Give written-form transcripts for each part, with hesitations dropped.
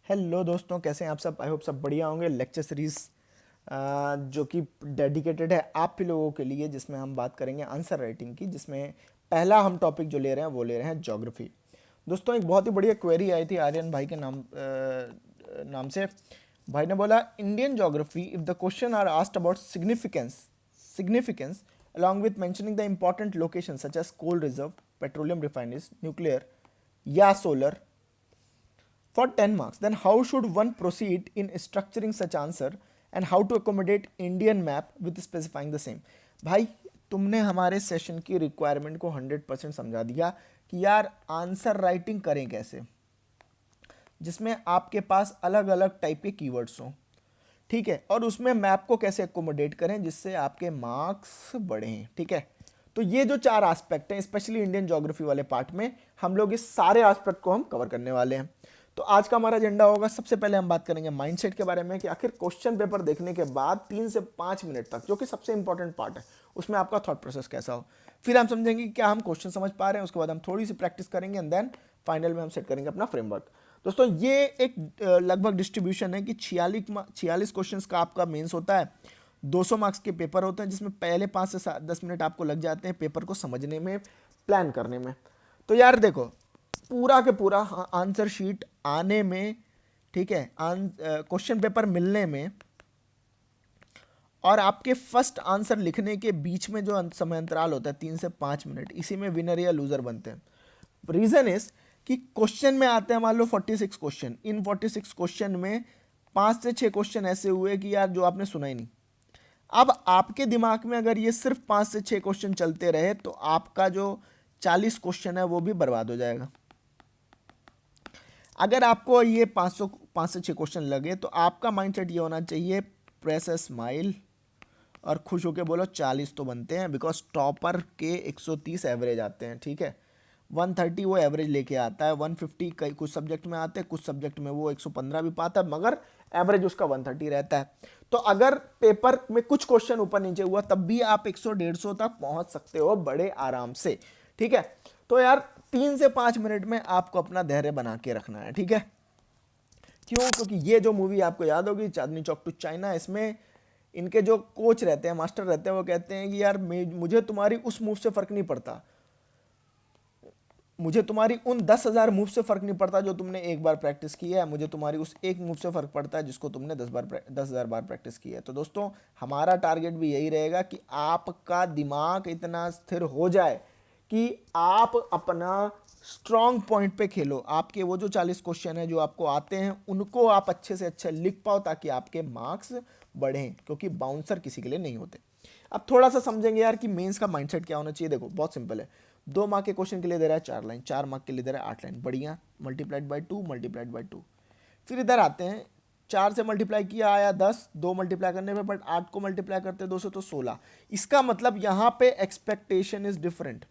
Hello दोस्तों, कैसे हैं आप सब। आई होप सब बढ़िया होंगे। लेक्चर सीरीज जो कि डेडिकेटेड है आप ही लोगों के लिए, जिसमें हम बात करेंगे आंसर राइटिंग की, जिसमें पहला हम टॉपिक जो ले रहे हैं वो ले रहे हैं ज्योग्राफी। दोस्तों, एक बहुत ही बढ़िया क्वेरी आई थी आर्यन भाई के नाम से। भाई ने बोला, Indian geography, if the question are asked about significance along with mentioning the important locations such as coal reserve, petroleum refineries, nuclear या solar for 10 marks, then how should one proceed in structuring such answer and how to accommodate Indian map with specifying the same। भाई, तुमने हमारे session की requirement को 100% समझा दिया कि यार आंसर राइटिंग करें कैसे, जिसमें आपके पास अलग अलग टाइप के कीवर्ड्स हों, ठीक है, और उसमें मैप को कैसे अकोमोडेट करें जिससे आपके मार्क्स बढ़ें, ठीक है। तो ये जो चार एस्पेक्ट हैं, स्पेशली इंडियन ज्योग्राफी वाले पार्ट में हम लोग इस सारे एस्पेक्ट को हम कवर करने वाले हैं। तो आज का हमारा एजेंडा होगा, सबसे पहले हम बात करेंगे माइंडसेट के बारे में कि आखिर क्वेश्चन पेपर देखने के बाद 3 से 5 मिनट तक, जो कि सबसे इंपॉर्टेंट पार्ट है, उसमें आपका थॉट प्रोसेस कैसा हो। फिर हम समझेंगे कि क्या हम क्वेश्चन समझ पा रहे हैं, उसके बाद हम थोड़ी सी प्रैक्टिस करेंगे एंड देन फाइनल में हम सेट करेंगे अपना फ्रेमवर्क। दोस्तों, ये एक लगभग डिस्ट्रीब्यूशन है कि 46 क्वेश्चंस का आपका मेंस होता है, 200 मार्क्स के पेपर होते हैं, जिसमें पहले 5 से 10 मिनट आपको लग जाते हैं पेपर को समझने में, प्लान करने में। तो यार देखो, पूरा के पूरा आंसर शीट आने में, ठीक है, क्वेश्चन पेपर मिलने में और आपके फर्स्ट आंसर लिखने के बीच में जो समय अंतराल होता है 3 से 5 मिनट, इसी में विनर या लूजर बनते हैं। रीजन इज कि क्वेश्चन में आते हैं मान लो 46 क्वेश्चन, इन 46 क्वेश्चन में 5 से 6 क्वेश्चन ऐसे हुए कि यार जो आपने सुना ही नहीं। अब आपके दिमाग में अगर ये सिर्फ 5 से 6 क्वेश्चन चलते रहे तो आपका जो 40 क्वेश्चन है वो भी बर्बाद हो जाएगा। अगर आपको ये 5 से 6 क्वेश्चन लगे तो आपका माइंडसेट ये होना चाहिए, प्रेस अ स्माइल और खुश होकर बोलो 40 तो बनते हैं, बिकॉज टॉपर के 130 एवरेज आते हैं, ठीक है। 130 वो एवरेज लेके आता है, 150 कई कुछ सब्जेक्ट में आते हैं, कुछ सब्जेक्ट में वो 115 भी पाता है, मगर एवरेज उसका 130 रहता है। तो अगर पेपर में कुछ क्वेश्चन ऊपर नीचे हुआ तब भी आप 100-150 तक पहुंच सकते हो बड़े आराम से, ठीक है। तो यार 3 से 5 मिनट में आपको अपना धैर्य बना के रखना है, ठीक है। क्यों? क्योंकि ये जो मूवी आपको याद होगी, चांदनी चौक टू चाइना, इसमें इनके जो कोच रहते हैं, मास्टर रहते हैं, वो कहते हैं कि यार मुझे तुम्हारी उस मूव से फर्क नहीं पड़ता, मुझे तुम्हारी उन 10,000 मूव से फर्क नहीं पड़ता जो तुमने एक बार प्रैक्टिस की है, मुझे तुम्हारी उस एक मूव से फर्क पड़ता है जिसको तुमने 10,000 बार प्रैक्टिस की है। तो दोस्तों, हमारा टारगेट भी यही रहेगा कि आपका दिमाग इतना स्थिर हो जाए कि आप अपना स्ट्रॉन्ग पॉइंट पे खेलो। आपके वो जो 40 क्वेश्चन है जो आपको आते हैं उनको आप अच्छे से अच्छे लिख पाओ, ताकि आपके मार्क्स बढ़ें, क्योंकि बाउंसर किसी के लिए नहीं होते। अब थोड़ा सा समझेंगे यार कि मेंस का माइंडसेट क्या होना चाहिए। देखो, बहुत सिंपल है। 2 मार्क के क्वेश्चन के लिए दे रहा है 4 लाइन, 4 मार्क के लिए दे रहा है 8 लाइन, बढ़िया, मल्टीप्लाइड बाई 2, मल्टीप्लाइड बाई 2। फिर इधर आते हैं, 4 से मल्टीप्लाई किया आया 10, 2 मल्टीप्लाई करने पे, बट 8 को मल्टीप्लाई करते 2 से तो 16। इसका मतलब यहाँ पे एक्सपेक्टेशन इज डिफरेंट।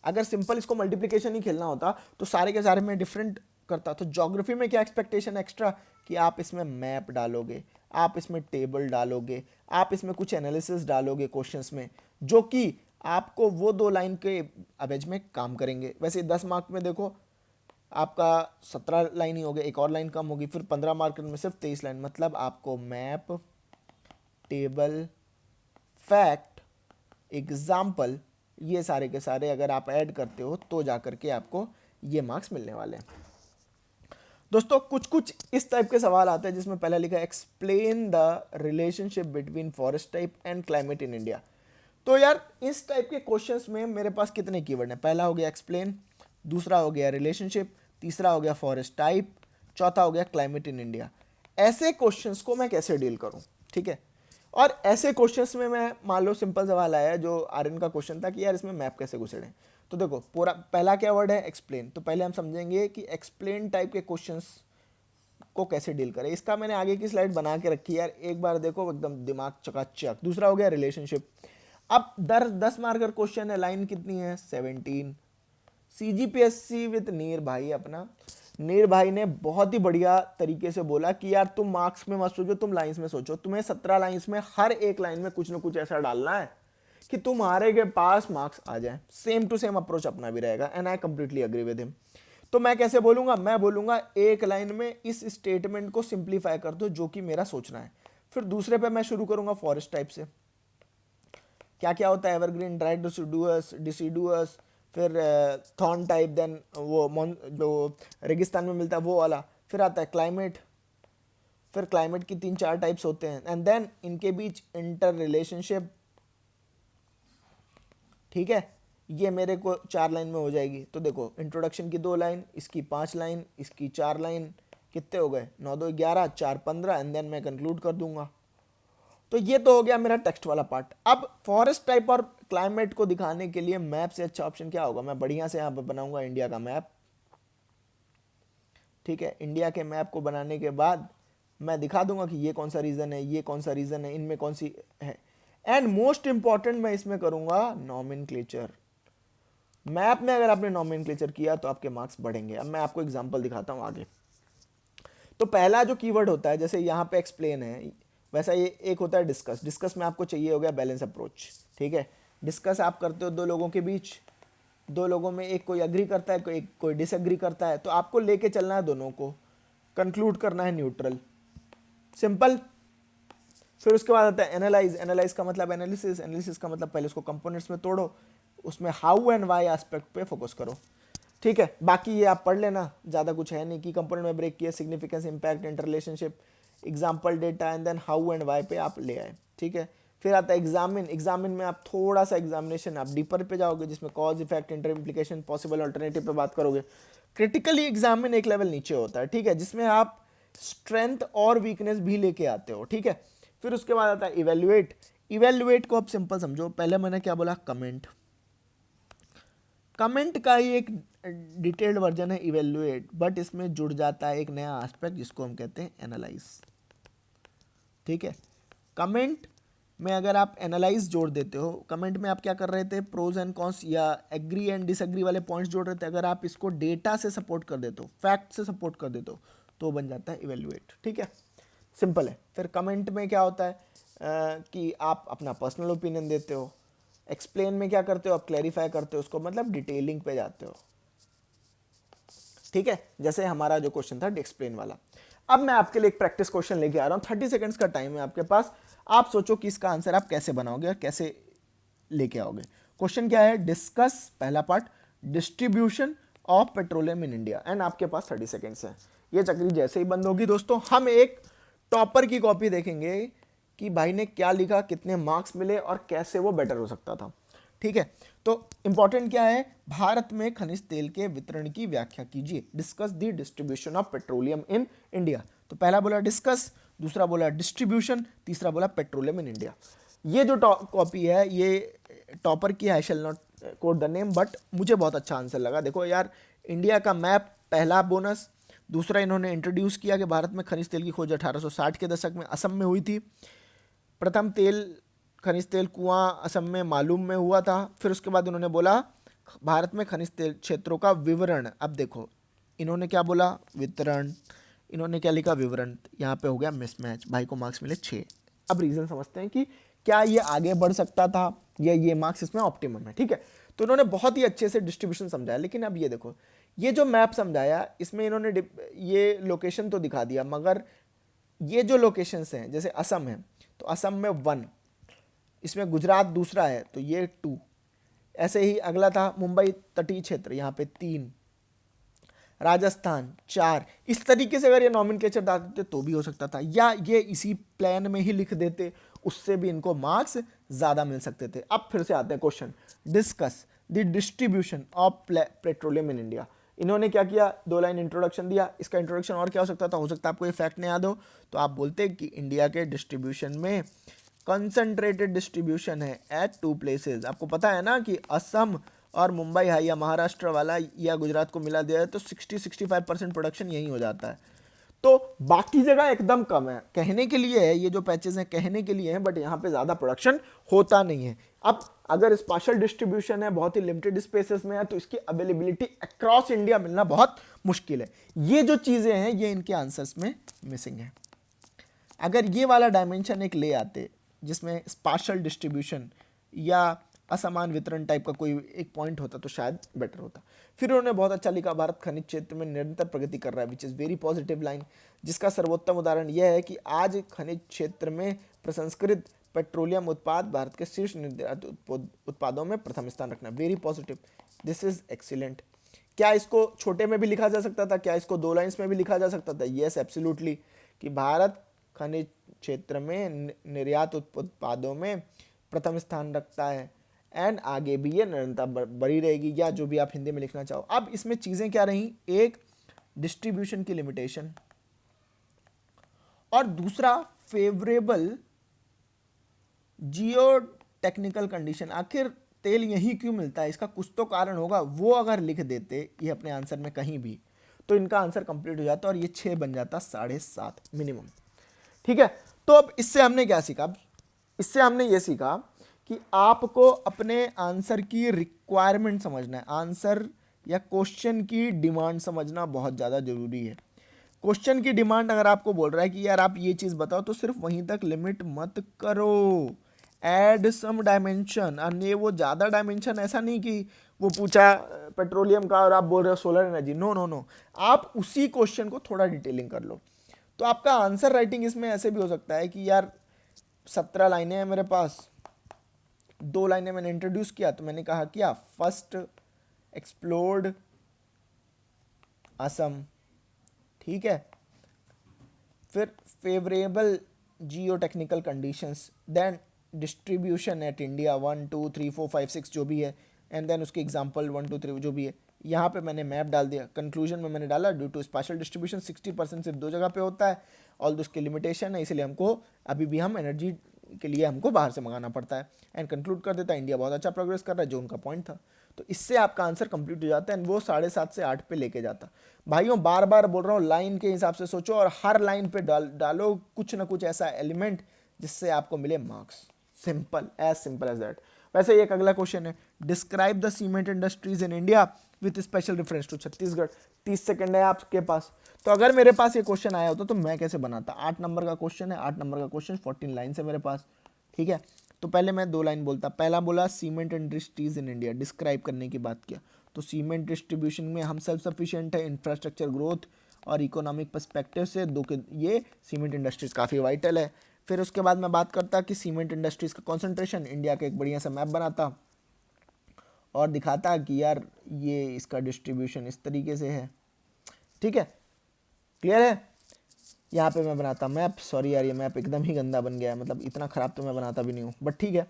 अगर सिंपल इसको मल्टीप्लीकेशन ही खेलना होता तो सारे के सारे में डिफरेंट करता। तो ज्योग्राफी में क्या एक्सपेक्टेशन एक्स्ट्रा कि आप इसमें मैप डालोगे, आप इसमें टेबल डालोगे, आप इसमें कुछ एनालिसिस डालोगे क्वेश्चंस में, जो कि आपको वो 2 लाइन के एवरेज में काम करेंगे। वैसे 10 मार्क में देखो आपका 17 लाइन ही हो गए, एक और लाइन कम होगी, फिर 15 मार्क में सिर्फ 23 लाइन। मतलब आपको मैप, टेबल, फैक्ट, एग्जाम्पल, ये सारे के सारे अगर आप ऐड करते हो तो जा करके आपको ये मार्क्स मिलने वाले हैं। दोस्तों, कुछ कुछ इस टाइप के सवाल आते हैं जिसमें पहला लिखा है, explain the relationship between forest type and climate in India. तो यार इस टाइप के क्वेश्चंस में मेरे पास कितने कीवर्ड हैं? पहला हो गया एक्सप्लेन, दूसरा हो गया रिलेशनशिप, तीसरा हो गया फॉरेस्ट टाइप, चौथा हो गया क्लाइमेट इन इंडिया। ऐसे क्वेश्चंस को मैं कैसे डील करूं, ठीक है। और ऐसे क्वेश्चंस में मैं, मान लो सिंपल सवाल आया जो आर्यन का क्वेश्चन था कि यार इसमें मैप कैसे घुसेड़ें। तो देखो, पूरा पहला क्या वर्ड है? एक्सप्लेन। तो पहले हम समझेंगे कि एक्सप्लेन टाइप के क्वेश्चंस को कैसे डील करें। इसका मैंने आगे की स्लाइड बना के रखी है यार, एक बार देखो, एकदम दिमाग चकाचक। दूसरा हो गया रिलेशनशिप। अब 10 मार्कर क्वेश्चन है, लाइन कितनी है? 17। CGPSC विद नीर भाई, अपना नीर भाई ने बहुत ही बढ़िया तरीके से बोला कि यार तुम मार्क्स में मत सोचो, तुम लाइंस में सोचो। तुम्हें 17 लाइंस में हर एक लाइन में कुछ ना कुछ ऐसा डालना है कि तुम्हारे के पास मार्क्स आ जाए। सेम टू सेम अप्रोच अपना भी रहेगा, and I completely agree with him. तो मैं कैसे बोलूंगा, मैं बोलूंगा एक लाइन में इस स्टेटमेंट को सिंप्लीफाई कर दो जो कि मेरा सोचना है। फिर दूसरे पे मैं शुरू करूंगा फॉरेस्ट टाइप से, क्या क्या होता है, एवरग्रीन, ड्राई डिसिडुअस, डिसिडुअस, फिर थॉर्न टाइप, देन वो जो रेगिस्तान में मिलता है वो वाला, फिर आता है क्लाइमेट, फिर क्लाइमेट की 3-4 टाइप्स होते हैं, एंड देन इनके बीच इंटर रिलेशनशिप। ठीक है, ये मेरे को 4 लाइन में हो जाएगी। तो देखो, इंट्रोडक्शन की 2 लाइन, इसकी 5 लाइन, इसकी 4 लाइन, कितने हो गए, 9 2 11, 4 15, एंड देन मैं कंक्लूड कर दूंगा। तो ये तो हो गया मेरा टेक्स्ट वाला पार्ट। अब फॉरेस्ट टाइप और क्लाइमेट को दिखाने के लिए मैप से अच्छा ऑप्शन क्या होगा, मैं बढ़िया से यहाँ पर बनाऊंगा इंडिया का मैप। ठीक है, इंडिया के मैप को बनाने के बाद मैं दिखा दूंगा कि ये कौन सा रीजन है, ये कौन सा रीजन है, इनमें कौन सी है, एंड मोस्ट इंपॉर्टेंट मैं इसमें करूंगा नॉमेनक्लेचर। मैप में अगर आपने नॉमेनक्लेचर किया तो आपके मार्क्स बढ़ेंगे। अब मैं आपको एग्जांपल दिखाता हूं आगे। तो पहला जो कीवर्ड होता है, जैसे यहाँ पे एक्सप्लेन है, वैसा ये एक होता है डिस्कस। डिस्कस में आपको चाहिए हो गया बैलेंस अप्रोच। ठीक है, डिस्कस आप करते हो 2 लोगों के बीच, 2 लोगों में एक कोई अग्री करता है, कोई डिसएग्री करता है, तो आपको लेके चलना है दोनों को, कंक्लूड करना है न्यूट्रल, सिंपल। फिर उसके बाद आता है एनालाइज। एनालाइज का मतलब एनालिसिस, एनालिसिस का मतलब पहले उसको कंपोनेंट्स में तोड़ो, उसमें हाउ एंड वाई एस्पेक्ट पे फोकस करो। ठीक है, बाकी ये आप पढ़ लेना, ज़्यादा कुछ है नहीं कि कंपोनेंट में ब्रेक किया, significance, impact, interrelationship, example, data, and then how and why पे आप ले आए। ठीक है, फिर आता है एग्जामिन। एग्जामिन में आप थोड़ा सा एग्जामिनेशन आप डीपर पे जाओगे, जिसमें cause, effect, inter implication, possible alternative पे बात करोगे। क्रिटिकली एग्जामिन एक लेवल नीचे होता है। ठीक है, जिसमें आप स्ट्रेंथ और वीकनेस भी लेके आते हो। ठीक है, फिर उसके बाद आता है इवेल्युएट। इवेल्युएट को आप सिंपल समझो, पहले मैंने क्या बोला, कमेंट। कमेंट का ही एक डिटेल्ड वर्जन है इवेल्युएट, बट इसमें जुड़ जाता है एक नया एस्पेक्ट जिसको हम कहते हैं एनालाइज। ठीक है, कमेंट में अगर आप एनालाइज जोड़ देते हो, कमेंट में आप क्या कर रहे थे, प्रोज एंड कॉन्स या एग्री एंड डिसएग्री वाले पॉइंट्स जोड़ रहे थे, अगर आप इसको डेटा से सपोर्ट कर देते हो, फैक्ट से सपोर्ट कर देते हो, तो बन जाता है इवेल्युएट। ठीक है, सिंपल है। फिर कमेंट में क्या होता है कि आप अपना पर्सनल ओपिनियन देते हो। एक्सप्लेन में क्या करते हो, आप क्लैरिफाई करते हो उसको, मतलब डिटेलिंग पे जाते हो। ठीक है, जैसे हमारा जो क्वेश्चन था एक्सप्लेन वाला। अब मैं आपके लिए एक प्रैक्टिस क्वेश्चन लेके आ रहा हूँ, 30 सेकंड्स का टाइम है आपके पास। आप सोचो कि इसका आंसर आप कैसे बनाओगे और कैसे लेके आओगे। क्वेश्चन क्या है, डिस्कस, पहला part, distribution of petroleum in India, and आपके पास 30 सेकंड्स है। ये चक्री जैसे ही बंद होगी दोस्तों, हम एक टॉपर की कॉपी देखेंगे कि भाई ने क्या लिखा, कितने मार्क्स मिले और कैसे वो बेटर हो सकता था। ठीक है, तो इंपॉर्टेंट क्या है, भारत में खनिज तेल के वितरण की व्याख्या कीजिए। Discuss the distribution of petroleum in India. तो पहला बोला डिस्कस, दूसरा बोला डिस्ट्रीब्यूशन, तीसरा बोला पेट्रोलियम इन इंडिया। ये जो कॉपी है ये टॉपर की है, I shall not quote the name, but मुझे बहुत अच्छा आंसर लगा। देखो यार, इंडिया का मैप पहला बोनस, दूसरा इन्होंने इंट्रोड्यूस किया कि भारत में खनिज तेल की खोज 1860 के दशक में असम में हुई थी। प्रथम खनिज तेल कुआं असम में मालूम में हुआ था। फिर उसके बाद उन्होंने बोला भारत में खनिज तेल क्षेत्रों का विवरण। अब देखो इन्होंने क्या बोला, वितरण, इन्होंने क्या लिखा, विवरण। यहाँ पे हो गया मिसमैच, भाई को मार्क्स मिले 6। अब रीजन समझते हैं कि क्या ये आगे बढ़ सकता था या ये मार्क्स इसमें ऑप्टिमम है। ठीक है, तो इन्होंने बहुत ही अच्छे से डिस्ट्रीब्यूशन समझाया। लेकिन अब ये देखो, ये जो मैप समझाया इसमें इन्होंने ये लोकेशन तो दिखा दिया, मगर ये जो लोकेशंस हैं, जैसे असम है तो असम में 1, इसमें गुजरात दूसरा है तो ये 2, ऐसे ही अगला था मुंबई तटीय क्षेत्र, यहाँ पे 3, राजस्थान 4। इस तरीके से अगर ये नॉमेनक्लेचर डाल देते तो भी हो सकता था, या ये इसी प्लान में ही लिख देते, उससे भी इनको मार्क्स ज़्यादा मिल सकते थे। अब फिर से आते हैं question, discuss the distribution of petroleum in India. इन्होंने क्या किया, 2 लाइन इंट्रोडक्शन दिया। इसका इंट्रोडक्शन और क्या हो सकता था, हो सकता है आपको ये फैक्ट नहीं याद हो, तो आप बोलते कि इंडिया के डिस्ट्रीब्यूशन में कंसंट्रेटेड डिस्ट्रीब्यूशन है एट 2 प्लेसेस। आपको पता है ना कि असम और मुंबई है, या महाराष्ट्र वाला या गुजरात को मिला दिया है तो 60-65% प्रोडक्शन यही हो जाता है। तो बाकी जगह एकदम कम है, कहने के लिए है, ये जो पैचेस हैं कहने के लिए हैं, बट यहाँ पे ज़्यादा प्रोडक्शन होता नहीं है। अब अगर स्पेशल डिस्ट्रीब्यूशन है, बहुत ही लिमिटेड स्पेसेस में है, तो इसकी अवेलेबिलिटी अक्रॉस इंडिया मिलना बहुत मुश्किल है। ये जो चीज़ें हैं ये इनके आंसर्स में मिसिंग है। अगर ये वाला डायमेंशन एक ले आते जिसमें स्पेशल डिस्ट्रीब्यूशन या असमान वितरण टाइप का कोई एक पॉइंट होता तो शायद बेटर होता। फिर उन्होंने बहुत अच्छा लिखा, भारत खनिज क्षेत्र में निरंतर प्रगति कर रहा है, which is very positive line, जिसका सर्वोत्तम उदाहरण यह है कि आज खनिज क्षेत्र में प्रसंस्कृत पेट्रोलियम उत्पाद भारत के शीर्ष निर्यात उत्पादों में प्रथम स्थान रखना। Very positive, this is excellent. क्या इसको छोटे में भी लिखा जा सकता था? क्या इसको 2 लाइन्स में भी लिखा जा सकता था? यस एब्सोल्युटली, कि भारत खनिज क्षेत्र में निर्यात उत्पादों में प्रथम स्थान रखता है, एंड आगे भी ये निरंतर बढ़ी रहेगी, या जो भी आप हिंदी में लिखना चाहो। अब इसमें चीज़ें क्या रही? एक डिस्ट्रीब्यूशन की लिमिटेशन, और दूसरा फेवरेबल जियो टेक्निकल कंडीशन। आखिर तेल यही क्यों मिलता है? इसका कुछ तो कारण होगा। वो अगर लिख देते ये अपने आंसर में कहीं भी, तो इनका आंसर कंप्लीट हो जाता और ये 6 बन जाता 7.5 मिनिमम। ठीक है, तो अब इससे हमने क्या सीखा? इससे हमने ये सीखा कि आपको अपने आंसर की रिक्वायरमेंट समझना है, आंसर या क्वेश्चन की डिमांड समझना बहुत ज़्यादा जरूरी है। क्वेश्चन की डिमांड अगर आपको बोल रहा है कि यार आप ये चीज़ बताओ, तो सिर्फ वहीं तक लिमिट मत करो, ऐड सम डायमेंशन। और ये वो ज़्यादा डायमेंशन ऐसा नहीं कि वो पूछा पेट्रोलियम का और आप बोल रहे हो solar energy, no no no, आप उसी क्वेश्चन को थोड़ा डिटेलिंग कर लो। तो आपका आंसर राइटिंग इसमें ऐसे भी हो सकता है कि यार 17 लाइनें हैं मेरे पास, 2 लाइनें मैंने इंट्रोड्यूस किया, तो मैंने कहा क्या, फर्स्ट एक्सप्लोर्ड असम, ठीक है, फिर favourable geotechnical conditions, then distribution at India 1 2 3 4 5 6 जो भी है, एंड देन उसके एग्जांपल 1 2 3 जो भी है। यहाँ पे मैंने मैप डाल दिया। कंक्लूजन में मैंने डाला ड्यू टू स्पेशल डिस्ट्रीब्यूशन 60% सिर्फ 2 जगह पे होता है, ऑल उसकी लिमिटेशन है, इसलिए हमको अभी भी हम एनर्जी के लिए हमको बाहर से मंगाना पड़ता है। एंड कंक्लूड कर देता है इंडिया बहुत अच्छा प्रोग्रेस कर रहा है, जो उनका पॉइंट था। तो इससे आपका आंसर कंप्लीट हो जाता है, एंड वो 7.5 से 8 पे लेके जाता। भाइयों बार बार बोल रहा हूँ, लाइन के हिसाब से सोचो और हर लाइन पे डालो कुछ ना कुछ ऐसा एलिमेंट जिससे आपको मिले मार्क्स। Simple as that. वैसे एक अगला क्वेश्चन है, describe the cement industries in India with special reference to Chhattisgarh. 30 second है आपके पास। तो अगर मेरे पास ये क्वेश्चन आया होता तो मैं कैसे बनाता? 8 नंबर का क्वेश्चन है, 8 नंबर का क्वेश्चन, 14 लाइन है मेरे पास, ठीक है। तो पहले मैं 2 लाइन बोलता। पहला बोला cement industries in India, describe करने की बात किया। तो सीमेंट डिस्ट्रीब्यूशन में हम सेल्फ सफिशिएंट है, इंफ्रास्ट्रक्चर ग्रोथ और इकोनॉमिक पर्सपेक्टिव से ये सीमेंट इंडस्ट्रीज काफ़ी वाइटल है। फिर उसके बाद मैं बात करता कि सीमेंट इंडस्ट्रीज का कॉन्सेंट्रेशन, इंडिया का एक बढ़िया सा मैप बनाता और दिखाता कि यार ये इसका डिस्ट्रीब्यूशन इस तरीके से है, ठीक है, क्लियर है। यहाँ पे मैं बनाता मैप, सॉरी यार ये मैप एकदम ही गंदा बन गया है, मतलब इतना ख़राब तो मैं बनाता भी नहीं हूँ, बट ठीक है।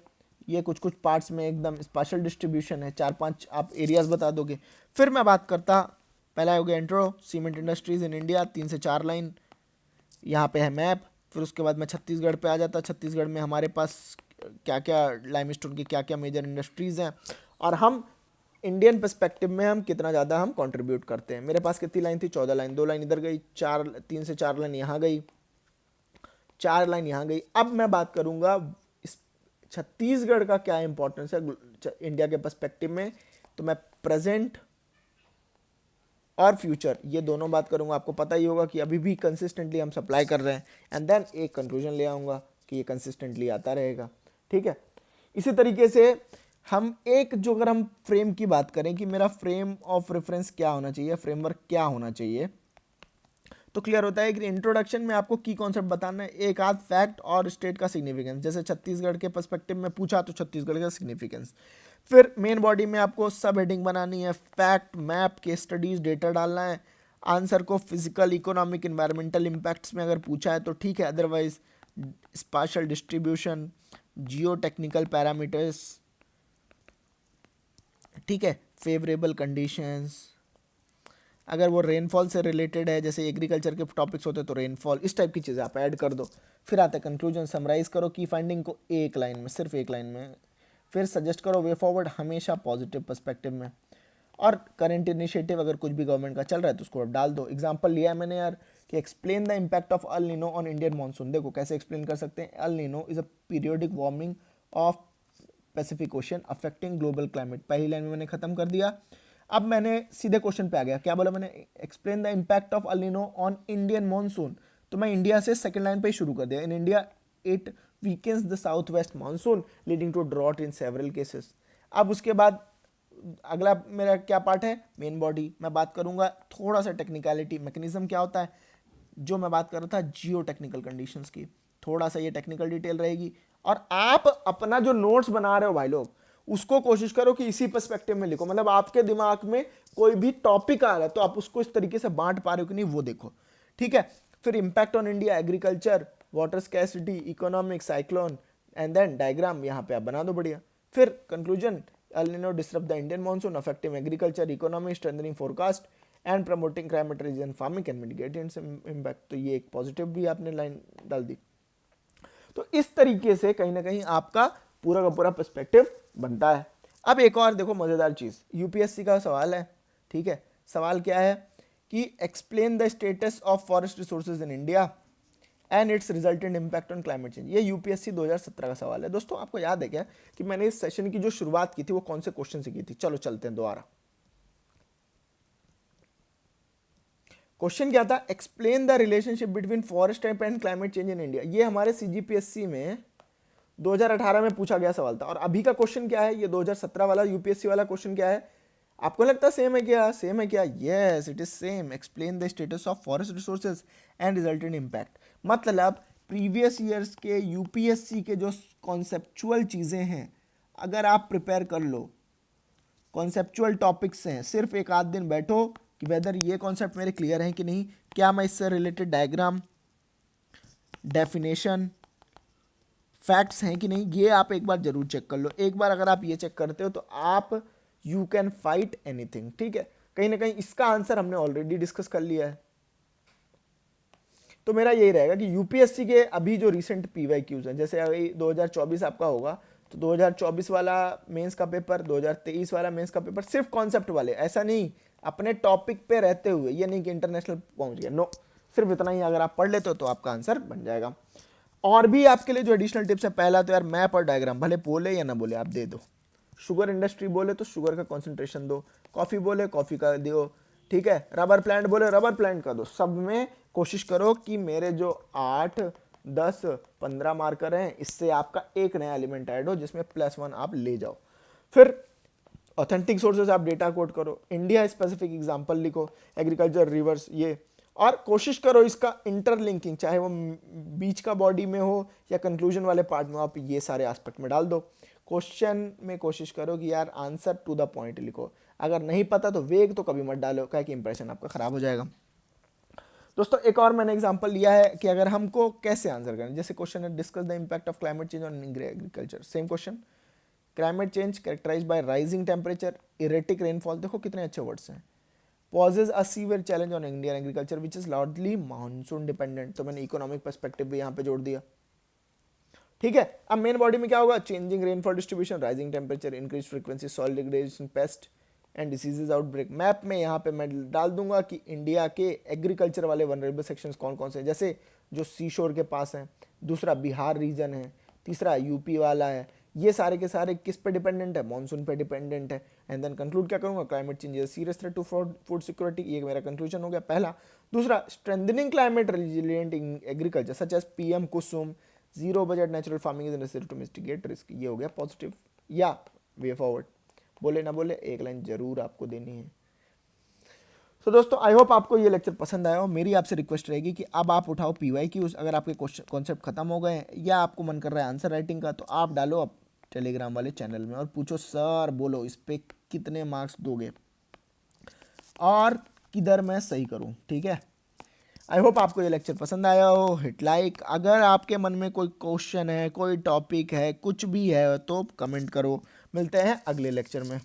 ये कुछ कुछ पार्ट्स में एकदम स्पेशल डिस्ट्रीब्यूशन है, 4-5 आप एरियाज बता दोगे। फिर मैं बात करता, पहला हो गया intro, cement industries in India, 3 से 4 लाइन, यहाँ पे है मैप। फिर उसके बाद मैं छत्तीसगढ़ पे आ जाता। छत्तीसगढ़ में हमारे पास क्या क्या लाइमस्टोन की क्या क्या मेजर इंडस्ट्रीज़ हैं, और हम इंडियन पर्सपेक्टिव में हम कितना ज़्यादा हम कंट्रीब्यूट करते हैं। मेरे पास कितनी लाइन थी? 14 लाइन। 2 लाइन इधर गई, 3 से 4 लाइन यहाँ गई, 4 लाइन यहाँ गई। अब मैं बात करूँगा इस छत्तीसगढ़ का क्या इंपॉर्टेंस है इंडिया के पर्सपेक्टिव में। तो मैं प्रेजेंट और फ्यूचर ये दोनों बात करूंगा। आपको पता ही होगा कि अभी भी कंसिस्टेंटली हम सप्लाई कर रहे हैं, एंड देन एक कंक्लूजन ले आऊँगा कि ये कंसिस्टेंटली आता रहेगा, ठीक है। इसी तरीके से हम एक जो अगर हम फ्रेम की बात करें कि मेरा फ्रेम ऑफ रेफरेंस क्या होना चाहिए, फ्रेमवर्क क्या होना चाहिए, तो क्लियर होता है कि इंट्रोडक्शन में आपको की कॉन्सेप्ट बताना है, एक आध फैक्ट और स्टेट का सिग्निफिकेंस। जैसे छत्तीसगढ़ के पर्सपेक्टिव में पूछा तो छत्तीसगढ़ का सिग्निफिकेंस। फिर मेन बॉडी में आपको सब हेडिंग बनानी है, fact, map, case studies, data डालना है। आंसर को फिजिकल, इकोनॉमिक, इन्वायरमेंटल इम्पैक्ट्स में अगर पूछा है तो ठीक है, अदरवाइज स्पाशल डिस्ट्रीब्यूशन, जियो टेक्निकल पैरामीटर्स, ठीक है, फेवरेबल कंडीशंस, अगर वो रेनफॉल से रिलेटेड है, जैसे एग्रीकल्चर के टॉपिक्स होते हैं तो रेनफॉल, इस टाइप की चीज़ें आप ऐड कर दो। फिर आता है कंक्लूजन, समराइज करो की फाइंडिंग को एक लाइन में, सिर्फ एक लाइन में। फिर सजेस्ट करो वे फॉरवर्ड, हमेशा पॉजिटिव पर्सपेक्टिव में। और करंट इनिशिएटिव अगर कुछ भी गवर्नमेंट का चल रहा है तो उसको आप डाल दो। एग्जांपल लिया है मैंने यार कि explain the impact of El Nino on Indian monsoon. देखो कैसे एक्सप्लेन कर सकते हैं। El Nino is a periodic warming of Pacific ocean affecting global climate. पहली लाइन में मैंने खत्म कर दिया। अब मैंने सीधे क्वेश्चन पे आ गया, क्या बोला मैंने? Explain the impact of El Nino on Indian monsoon. तो मैं इंडिया से सेकंड लाइन पे ही शुरू कर दिया। In India it weakens the south west monsoon leading to drought in several cases. अब उसके बाद अगला मेरा क्या पार्ट है, मेन बॉडी। मैं बात करूंगा थोड़ा सा टेक्निकलिटी, मैकेनिज्म क्या होता है, जो मैं बात कर रहा था जियो टेक्निकल कंडीशंस की, थोड़ा सा ये टेक्निकल डिटेल रहेगी। और आप अपना जो नोट्स बना रहे हो भाई लोग, उसको कोशिश करो कि इसी पर्सपेक्टिव में लिखो, मतलब आपके दिमाग में कोई भी टॉपिक आ रहा है तो आप उसको इस तरीके से बांट पा रहे हो कि नहीं, वो देखो, ठीक है। फिर impact on India, agriculture, water scarcity, economic, cyclone, and then diagram यहाँ पे आप बना दो बढ़िया। फिर conclusion, El Nino disturb the Indian monsoon, affecting agriculture, economy, strengthening forecast and promoting climate region farming can mitigate its impact. तो ये एक पॉजिटिव भी आपने लाइन डाल दी। तो इस तरीके से कहीं ना कहीं आपका पूरा का पूरा पर्सपेक्टिव बनता है। अब एक और देखो मजेदार चीज, यूपीएससी का सवाल है, ठीक है। सवाल क्या है कि explain the status of forest resources in India and it's resultant impact on climate change. ये यूपीएससी 2017 का सवाल है। दोस्तों आपको याद है क्या कि मैंने इस सेशन की जो शुरुआत की थी वो कौन से क्वेश्चन से की थी? चलो चलते हैं दोबारा। क्वेश्चन क्या था? Explain the relationship between forest type and climate change in India. ये हमारे सीजीपीएससी में 2018 में पूछा गया सवाल था। और अभी का क्वेश्चन क्या है? ये 2017 वाला यूपीएससी वाला क्वेश्चन क्या है? आपको लगता है सेम है क्या? सेम है क्या? Yes, it is same. Explain the status of forest resources and resultant impact. मतलब प्रीवियस ईयर्स के यूपीएससी के जो कॉन्सेप्चुअल चीज़ें हैं, अगर आप प्रिपेयर कर लो, कॉन्सेप्चुअल टॉपिक्स हैं, सिर्फ एक आध दिन बैठो कि वेदर ये कॉन्सेप्ट मेरे क्लियर हैं कि नहीं, क्या मैं इससे रिलेटेड डायग्राम, डेफिनेशन, फैक्ट्स हैं कि नहीं, ये आप एक बार जरूर चेक कर लो। एक बार अगर आप ये चेक करते हो तो आप यू कैन फाइट एनीथिंग, ठीक है। कहीं ना कहीं इसका आंसर हमने ऑलरेडी डिस्कस कर लिया है। तो मेरा यही रहेगा कि यूपीएससी के अभी जो रिसेंट पीवाईक्यूज हैं, जैसे अभी 2024 आपका होगा तो 2024 वाला मेंस का पेपर, 2023 वाला मेंस का पेपर, सिर्फ कॉन्सेप्ट वाले, ऐसा नहीं अपने टॉपिक पे रहते हुए, ये नहीं कि इंटरनेशनल पहुंच गया, नो, सिर्फ इतना ही अगर आप पढ़ लेते हो तो आपका आंसर बन जाएगा। और भी आपके लिए जो एडिशनल टिप्स है, पहला तो यार मैप और डायग्राम, भले बोले या ना बोले आप दे दो। शुगर इंडस्ट्री बोले तो शुगर का कॉन्सेंट्रेशन दो, कॉफी बोले कॉफी का दो, ठीक है, रबर प्लांट बोले रबर प्लांट का दो। सब में कोशिश करो कि मेरे जो 8, 10, 15 मार्कर हैं, इससे आपका एक नया एलिमेंट ऐड हो जिसमें +1 आप ले जाओ। फिर ऑथेंटिक सोर्सेज आप डेटा कोड करो, इंडिया स्पेसिफिक एग्जांपल लिखो, एग्रीकल्चर, रिवर्स, ये, और कोशिश करो इसका इंटरलिंकिंग, चाहे वो बीच का बॉडी में हो या कंक्लूजन वाले पार्ट में, आप ये सारे एस्पेक्ट में डाल दो। क्वेश्चन में कोशिश करो कि यार आंसर टू द पॉइंट लिखो। अगर नहीं पता तो वेग तो कभी मत डालो, क्या कि इंप्रेशन आपका खराब हो जाएगा। दोस्तों एक और मैंने एग्जांपल लिया है कि अगर हमको कैसे आंसर करें, जैसे क्वेश्चन है discuss the impact of climate change on agriculture. Same question, climate change characterized by rising temperature, erratic rainfall, देखो कितने अच्छे वर्ड्स हैं, poses a severe challenge on Indian agriculture which is largely monsoon dependent. तो मैंने economic perspective भी यहाँ पे जोड़ दिया, ठीक है। अब मेन बॉडी में क्या होगा? Changing rainfall distribution, rising temperature, increase frequency, soil degradation, paste and diseases outbreak. Map में यहाँ पे मैं डाल दूंगा कि इंडिया के एग्रीकल्चर वाले वनरेबल सेक्शंस कौन कौन से हैं, जैसे जो सी शोर के पास हैं, दूसरा बिहार रीजन है, तीसरा यूपी वाला है। ये सारे के सारे किस पे डिपेंडेंट है? मॉनसून पे डिपेंडेंट है। एंड देन कंक्लूड क्या करूंगा? Climate change is serious threat to food security. ये मेरा कंक्लूजन हो गया पहला। दूसरा, strengthening climate resilient in agriculture such as PM Kusum, zero budget natural farming is necessary to mitigate risk. ये हो गया पॉजिटिव या वे फॉरवर्ड। बोले ना बोले एक लाइन जरूर आपको देनी है। तो दोस्तों आई होप आपको ये लेक्चर पसंद आया हो। मेरी आपसे रिक्वेस्ट रहेगी कि अब आप उठाओ पीवाईक्यूज, अगर आपके क्वेश्चन कॉन्सेप्ट खत्म हो गए या आपको मन कर रहा है आंसर राइटिंग का, तो आप डालो अब टेलीग्राम वाले चैनल में और पूछो सर बोलो इस पे कितने मार्क्स दोगे और किधर मैं सही करूं, ठीक है। आई होप आपको ये लेक्चर पसंद आया हो। हिट लाइक, अगर आपके मन में कोई क्वेश्चन है, कोई टॉपिक है, कुछ भी है तो कमेंट करो। मिलते हैं अगले लेक्चर में।